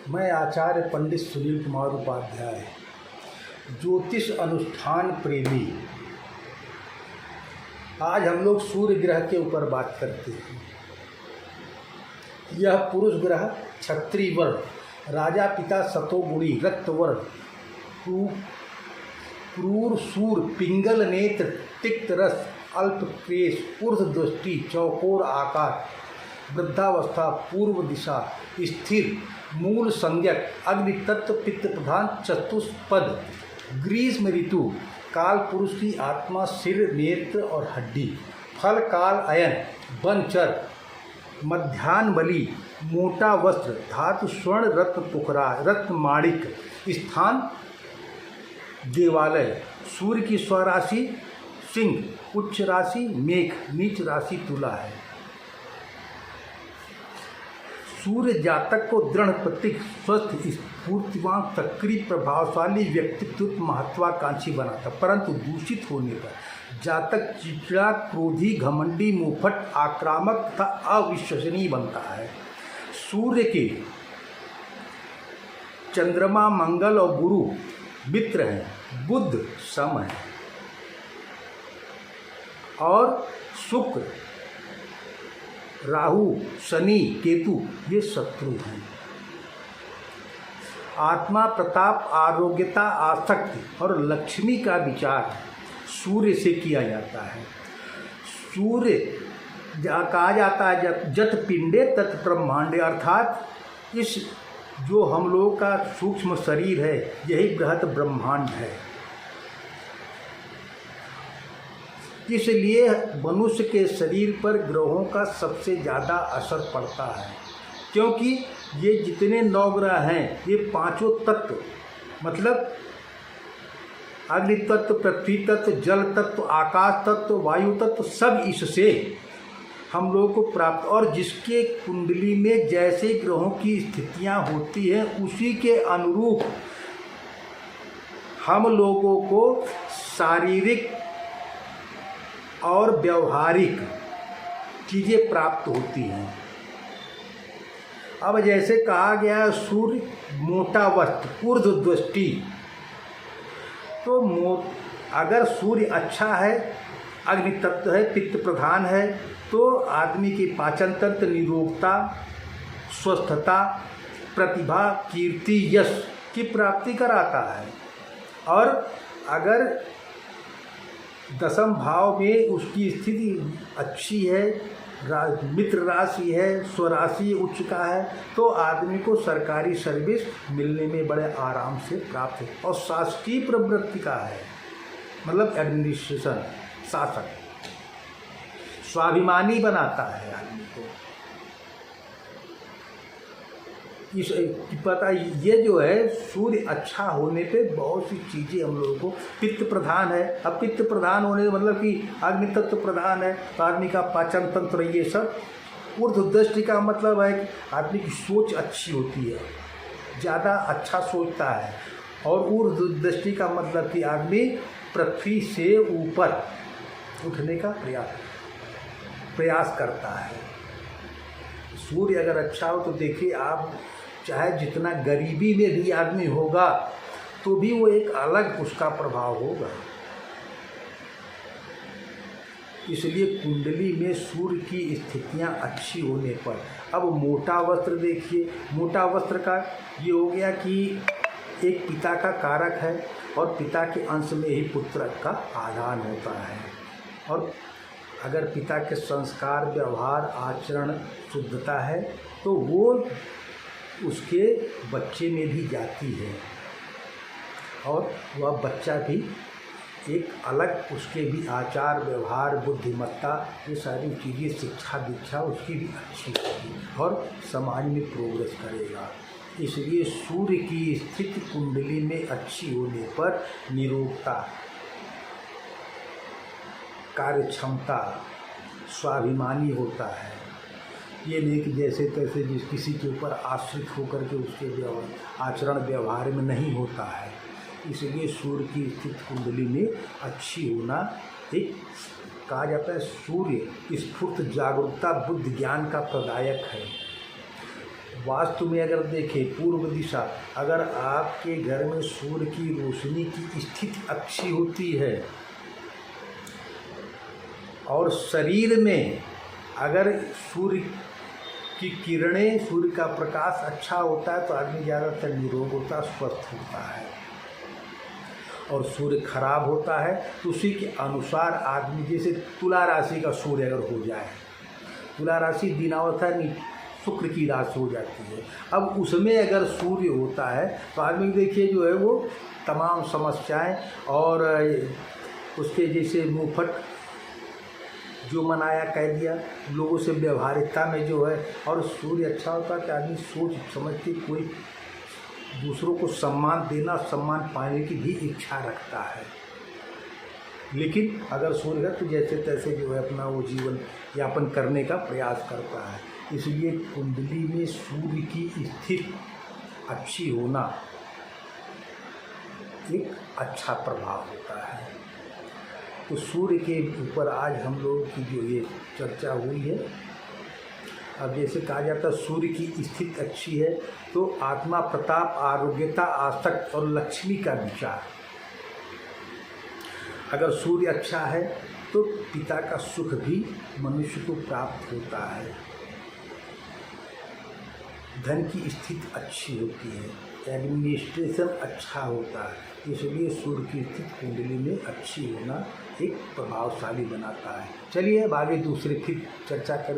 मैं आचार्य पंडित सुनील कुमार उपाध्याय, ज्योतिष अनुष्ठान प्रेमी। आज हम लोग सूर्य ग्रह के ऊपर बात करते हैं। यह पुरुष ग्रह क्षत्रिय वर्ण, राजा पिता सतोगुणी, रक्तवर्ण, क्रूर सूर, पिंगल नेत्र, तिक्त रस, अल्प केश, ऊर्ध्व दृष्टि, चौकोर आकार, वृद्धावस्था, पूर्व दिशा, स्थिर, मूल संज्ञक, अग्नि तत्व, पित्त प्रधान, चतुष्पद, ग्रीष्म ऋतु, काल पुरुष की आत्मा, सिर, नेत्र और हड्डी, फल काल अयन, बनचर, मध्यान्ह बलि, मोटा वस्त्र, धातु स्वर्ण, रत्न पुखरा, रत्न माणिक, स्थान देवालय, सूर्य की स्वराशि सिंह, उच्च राशि मेघ, नीच राशि तुला है। सूर्य जातक को दृढ़ प्रतीक, स्वस्थ, स्फूर्तिवान, सक्रिय, प्रभावशाली, व्यक्तित्व, महत्वाकांक्षी बनाता, परंतु दूषित होने पर जातक चिड़चिड़ा, क्रोधी, घमंडी, मुंहफट, आक्रामक तथा अविश्वसनीय बनता है। सूर्य के चंद्रमा, मंगल और गुरु मित्र हैं, बुध सम है और शुक्र, राहु, शनि, केतु ये शत्रु हैं। आत्मा, प्रताप, आरोग्यता, आसक्ति और लक्ष्मी का विचार सूर्य से किया जाता है। सूर्य कहा जाता है जत पिंडे तत् ब्रह्मांडे, अर्थात इस जो हम लोगों का सूक्ष्म शरीर है यही बृहत ब्रह्मांड है। इसलिए मनुष्य के शरीर पर ग्रहों का सबसे ज़्यादा असर पड़ता है, क्योंकि ये जितने 9 ग्रह हैं ये पांचों तत्व, मतलब अग्नि तत्व, पृथ्वी तत्व, जल तत्व, आकाश तत्व, वायु तत्व, सब इससे हम लोगों को प्राप्त, और जिसके कुंडली में जैसे ग्रहों की स्थितियां होती हैं उसी के अनुरूप हम लोगों को शारीरिक और व्यवहारिक चीज़ें प्राप्त होती हैं। अब जैसे कहा गया है सूर्य मोटा वस्त्र, ऊर्ध्व दृष्टि, तो अगर सूर्य अच्छा है, अग्नि तत्व है, पित्त प्रधान है, तो आदमी की पाचन तंत्र, निरोगता, स्वस्थता, प्रतिभा, कीर्ति, यश की प्राप्ति कराता है। और अगर दशम भाव में उसकी स्थिति अच्छी है, मित्र राशि है, स्वराशि उच्च का है, तो आदमी को सरकारी सर्विस मिलने में बड़े आराम से प्राप्त है। और शासकीय प्रवृत्ति का है, मतलब एडमिनिस्ट्रेशन, शासक, स्वाभिमानी बनाता है आदमी को। इस पता ये जो है सूर्य अच्छा होने पे बहुत सी चीज़ें हम लोगों को, पित्त प्रधान है, अब पित्त प्रधान होने मतलब कि अग्नि तत्व प्रधान है, तो आदमी का पाचन तंत्र, ये सब। ऊर्ध्व दृष्टि का मतलब है कि आदमी की सोच अच्छी होती है, ज़्यादा अच्छा सोचता है। और ऊर्ध्व दृष्टि का मतलब कि आदमी पृथ्वी से ऊपर उठने का प्रयास करता है। सूर्य अगर अच्छा हो तो देखिए आप, चाहे जितना गरीबी में भी आदमी होगा तो भी वो एक अलग उसका प्रभाव होगा। इसलिए कुंडली में सूर्य की स्थितियां अच्छी होने पर, अब मोटा वस्त्र देखिए, मोटा वस्त्र का ये हो गया कि एक पिता का कारक है और पिता के अंश में ही पुत्र का आधान होता है। और अगर पिता के संस्कार, व्यवहार, आचरण, शुद्धता है तो वो उसके बच्चे में भी जाती है, और वह बच्चा भी एक अलग, उसके भी आचार, व्यवहार, बुद्धिमत्ता, ये सारी चीज़ें, शिक्षा दीक्षा उसकी भी अच्छी होगी और समाज में प्रोग्रेस करेगा। इसलिए सूर्य की स्थिति कुंडली में अच्छी होने पर निरोगता, कार्य क्षमता, स्वाभिमानी होता है। ये नहीं कि जैसे तैसे जिस किसी के ऊपर आश्रित होकर के उसके आचरण व्यवहार में नहीं होता है। इसलिए सूर्य की स्थिति कुंडली में अच्छी होना एक कहा जाता है। सूर्य स्फूर्त, जागरूकता, बुद्धि ज्ञान का प्रदायक है। वास्तु में अगर देखें पूर्व दिशा, अगर आपके घर में सूर्य की रोशनी की स्थिति अच्छी होती है और शरीर में अगर सूर्य की किरणें, सूर्य का प्रकाश अच्छा होता है तो आदमी ज़्यादातर निरोग होता है, स्वस्थ होता है। और सूर्य खराब होता है तो उसी के अनुसार आदमी, जैसे तुला राशि का सूर्य अगर हो जाए, तुला राशि दिनावस्था शुक्र की राशि हो जाती है, अब उसमें अगर सूर्य होता है तो आदमी देखिए जो है वो तमाम समस्याएं और उसके जैसे मुँहफट जो मनाया कह दिया, लोगों से व्यवहारिकता में जो है, और सूर्य अच्छा होता है कि आदमी सोच समझ के कोई दूसरों को सम्मान देना, सम्मान पाने की भी इच्छा रखता है। लेकिन अगर सूर्य है तो जैसे तैसे जो है अपना वो जीवन यापन करने का प्रयास करता है। इसलिए कुंडली में सूर्य की स्थिति अच्छी होना एक अच्छा प्रभाव होता है। तो सूर्य के ऊपर आज हम लोगों की जो ये चर्चा हुई है। अब जैसे कहा जाता है सूर्य की स्थिति अच्छी है तो आत्मा, प्रताप, आरोग्यता, आसक्त और लक्ष्मी का विचार। अगर सूर्य अच्छा है तो पिता का सुख भी मनुष्य को प्राप्त होता है। धन की स्थिति अच्छी होती है, एडमिनिस्ट्रेशन अच्छा होता है। इसलिए सूर्य की स्थिति कुंडली में अच्छी होना एक प्रभावशाली बनाता है। चलिए अब आगे दूसरे फिर चर्चा करें।